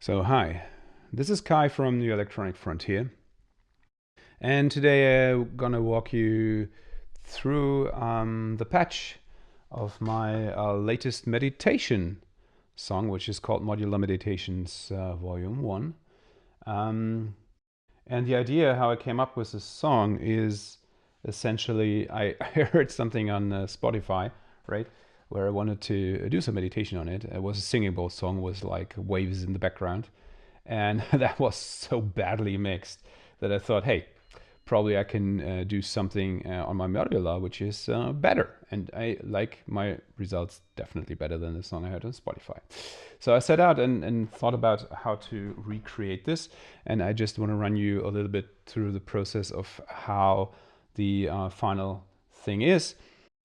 So hi, this is Kai from the Electronic Frontier, and today I'm gonna walk you through the patch of my latest meditation song, which is called Modular Meditations Volume 1. And the idea how I came up with this song is essentially I heard something on Spotify, right? Where I wanted to do some meditation on it. It was a singing bowl song with like waves in the background. And that was so badly mixed that I thought, hey, probably I can do something on my modular, which is better. And I like my results definitely better than the song I heard on Spotify. So I set out and thought about how to recreate this. And I just want to run you a little bit through the process of how the final thing is.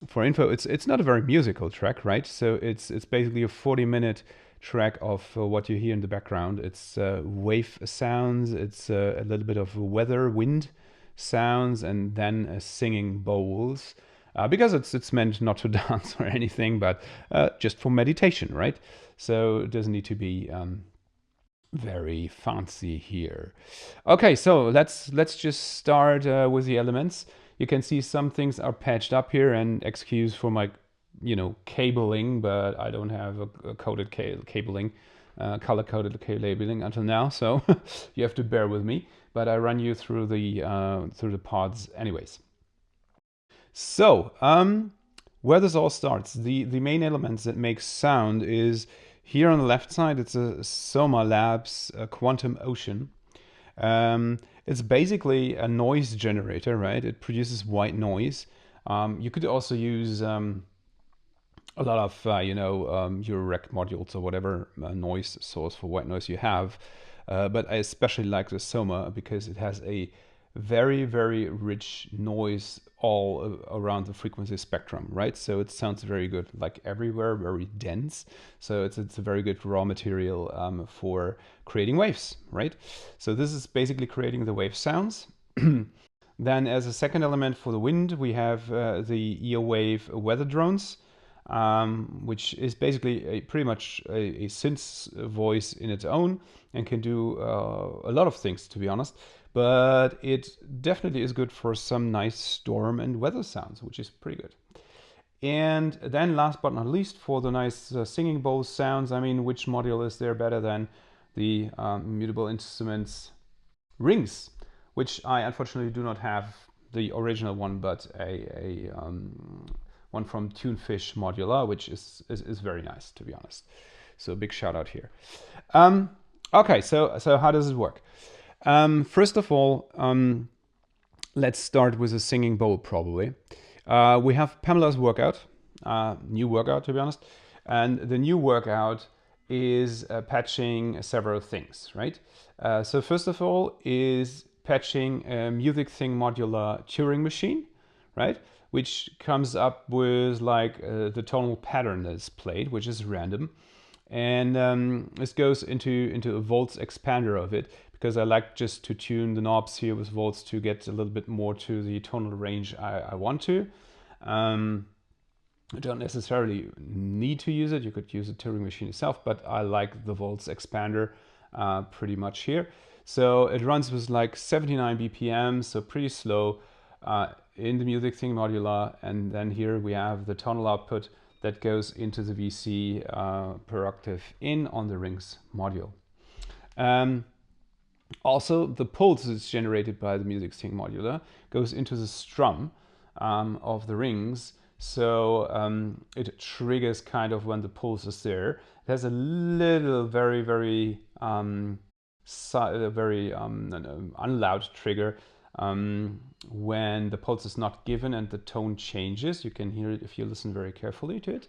For info, it's not a very musical track, right? So it's basically a 40-minute track of what you hear in the background. It's wave sounds, it's a little bit of weather, wind sounds, and then singing bowls. Because it's meant not to dance or anything, but just for meditation, right? So it doesn't need to be very fancy here. Okay, so let's just start with the elements. You can see some things are patched up here, and excuse for my cabling, but I don't have a coded cabling, color-coded cabling until now, so you have to bear with me. But I run you through the pods anyways. So where this all starts, the main elements that make sound is here on the left side. It's a Soma Labs Quantum Ocean. It's basically a noise generator, right? It produces white noise. You could also use a lot of your rec modules or whatever noise source for white noise you have, but I especially like the Soma because it has a very, very rich noise all around the frequency spectrum, right? So it sounds very good, like everywhere, very dense. So it's a very good raw material for creating waves, right? So this is basically creating the wave sounds. Then as a second element for the wind, we have the Eowave weather drones, which is basically pretty much a synth voice in its own and can do a lot of things, to be honest. But it definitely is good for some nice storm and weather sounds, which is pretty good. And then last but not least, for the nice singing bowl sounds, I mean, which module is there better than the Mutable Instruments rings, which I unfortunately do not have the original one, but a one from Tunefish Modular, which is very nice, to be honest. So big shout out here. Okay, so how does it work? First of all, let's start with a singing bowl probably. We have Pamela's workout, new workout to be honest, and the new workout is patching several things, right? So first of all is patching a Music Thing Modular Turing machine, right? Which comes up with like the tonal pattern that's played, which is random. And this goes into a volts expander of it, because I like just to tune the knobs here with volts to get a little bit more to the tonal range I want to. You don't necessarily need to use it. You could use a Turing machine itself, but I like the volts expander pretty much here. So it runs with like 79 BPM, so pretty slow in the Music Thing Modular. And then here we have the tonal output that goes into the VC per octave in on the rings module. Also, the pulse that's generated by the Music Thing Modular goes into the strum of the rings. So it triggers kind of when the pulse is there. It has a little very, very unloud trigger when the pulse is not given and the tone changes. You can hear it if you listen very carefully to it.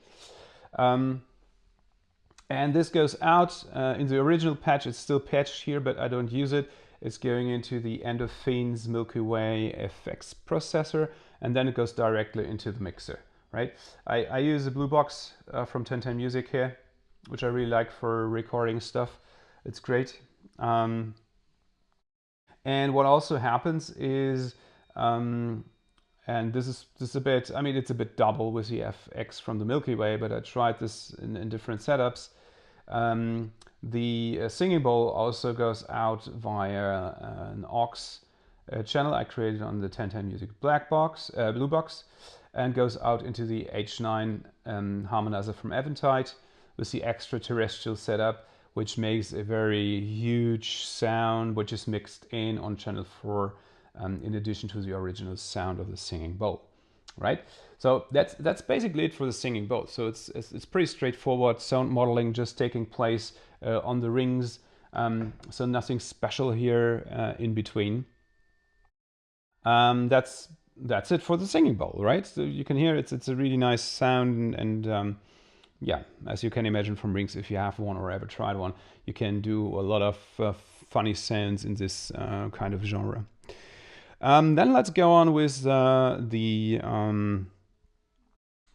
And this goes out in the original patch. It's still patched here, but I don't use it. It's going into the Endorphins Milky Way FX processor, and then it goes directly into the mixer, right? I use a blue box from 1010 Music here, which I really like for recording stuff. It's great. And what also happens is, and this is a bit, I mean, it's a bit double with the FX from the Milky Way, but I tried this in different setups. The singing bowl also goes out via an aux channel I created on the 1010 Music Black box, Blue box, and goes out into the H9 harmonizer from Eventide with the extraterrestrial setup, which makes a very huge sound, which is mixed in on channel 4 in addition to the original sound of the singing bowl, right? So that's basically it for the singing bowl. So it's pretty straightforward sound modeling just taking place on the rings. So nothing special here in between. That's it for the singing bowl, right? So you can hear it's a really nice sound, and yeah, as you can imagine from rings, if you have one or ever tried one, you can do a lot of funny sounds in this kind of genre. Then let's go on with the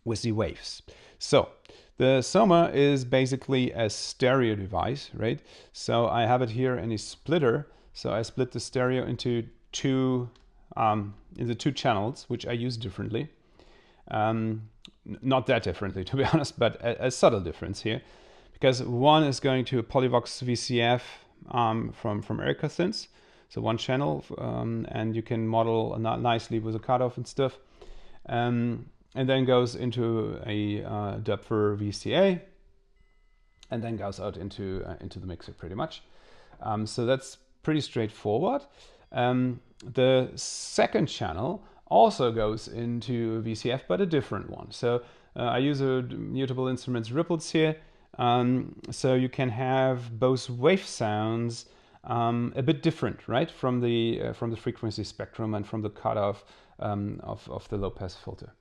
waves. So the Soma is basically a stereo device, right? So I have it here in a splitter. So I split the stereo into two channels, which I use differently. Not that differently, to be honest, but a subtle difference here, because one is going to a Polyvox VCF from Erica Synths, so one channel, and you can model nicely with a cutoff and stuff, and then goes into a Dupfer VCA, and then goes out into the mixer pretty much. So that's pretty straightforward. The second channel also goes into a VCF, but a different one. So I use a Mutable Instruments ripples here. So you can have both wave sounds a bit different, right, from the frequency spectrum and from the cutoff of the low pass filter.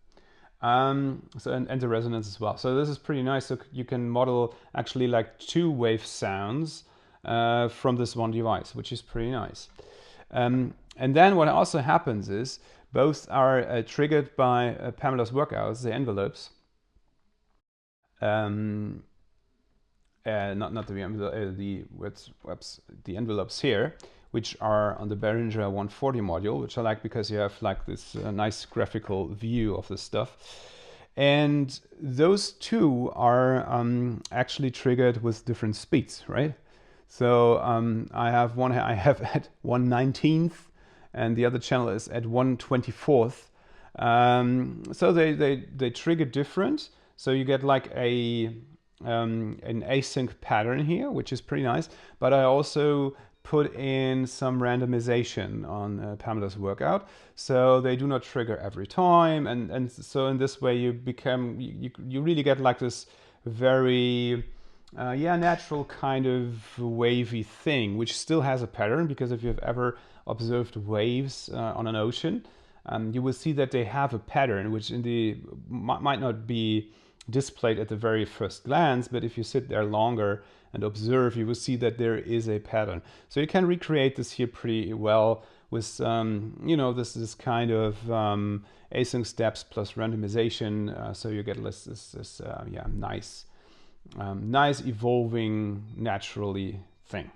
So and the resonance as well. So this is pretty nice. So you can model actually like two wave sounds from this one device, which is pretty nice. And then what also happens is both are triggered by Pamela's workouts, the envelopes. Not the envelopes, the envelopes here, which are on the Behringer 140 module, which I like because you have like this nice graphical view of the stuff. And those two are actually triggered with different speeds, right? So I have at 1/19th, and the other channel is at 1/24th. So they trigger different. So you get like an async pattern here, which is pretty nice. But I also put in some randomization on Pamela's workout, so they do not trigger every time. And so in this way you really get like this very natural kind of wavy thing, which still has a pattern, because if you've ever observed waves on an ocean, you will see that they have a pattern, which might not be displayed at the very first glance, but if you sit there longer and observe, you will see that there is a pattern. So you can recreate this here pretty well with this kind of async steps plus randomization, so you get this nice evolving naturally thing.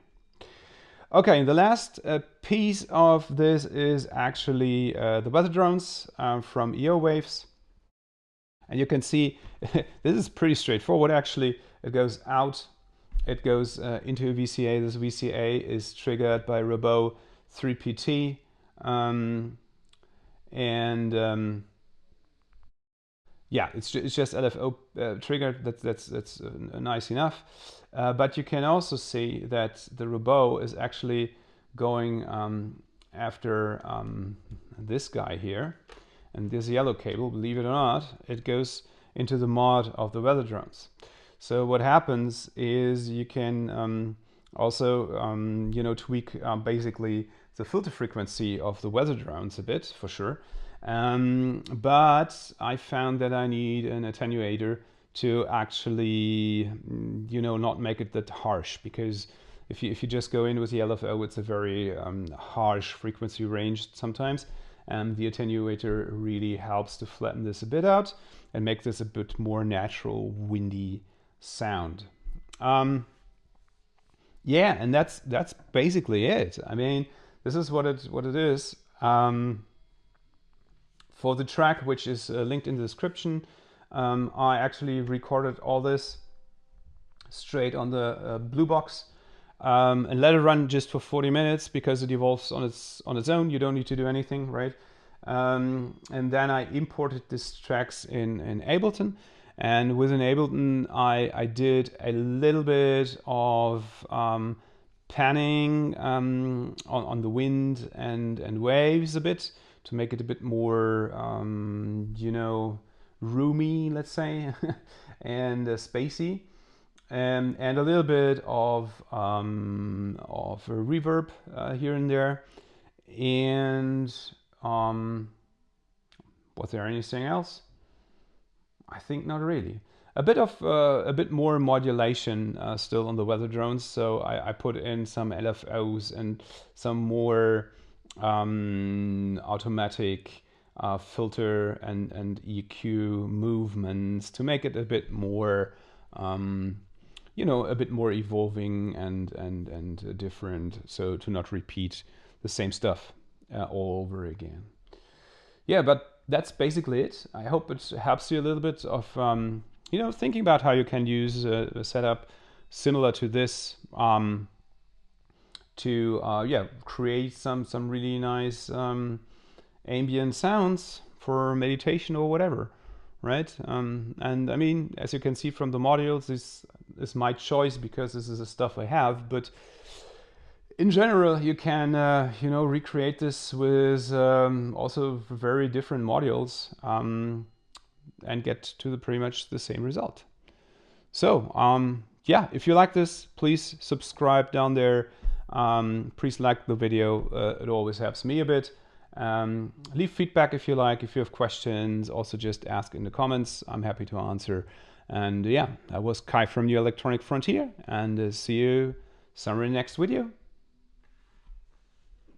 Okay, the last piece of this is actually the weather drones from Eowaves. And you can see this is pretty straightforward actually. It goes out, it goes into a VCA. This VCA is triggered by Robot 3PT. Yeah, it's just LFO triggered. That's nice enough. But you can also see that the Robot is actually going after this guy here. And this yellow cable, believe it or not, it goes into the mod of the weather drones. So what happens is you can also tweak basically the filter frequency of the weather drones a bit, for sure. But I found that I need an attenuator to actually not make it that harsh, because if you just go in with the LFO, it's a very harsh frequency range sometimes. And the attenuator really helps to flatten this a bit out and make this a bit more natural, windy sound. Yeah, and that's basically it. I mean, this is what it is. For the track, which is linked in the description, I actually recorded all this. straight on the blue box, and let it run just for 40 minutes because it evolves on its own. You don't need to do anything, right? And then I imported these tracks in Ableton, and within Ableton I did a little bit of panning on the wind and waves a bit to make it a bit more you know, roomy, let's say, and spacey, and a little bit of a reverb here and there. And was there anything else? I think not really. A bit more modulation still on the weather drones. So I put in some LFOs and some more automatic filter and EQ movements to make it a bit more, you know, a bit more evolving and different. So to not repeat the same stuff all over again. Yeah, but that's basically it. I hope it helps you a little bit of, you know, thinking about how you can use a setup similar to this to yeah, create some really nice ambient sounds for meditation or whatever, right? And I mean, as you can see from the modules, this is my choice because this is the stuff I have, but in general, you can you know, recreate this with also very different modules and get to pretty much the same result. So yeah, if you like this, please subscribe down there. Please like the video. It always helps me a bit. Leave feedback if you like. If you have questions, also just ask in the comments. I'm happy to answer. And yeah, that was Kai from New Electronic Frontier, and see you somewhere in the next video.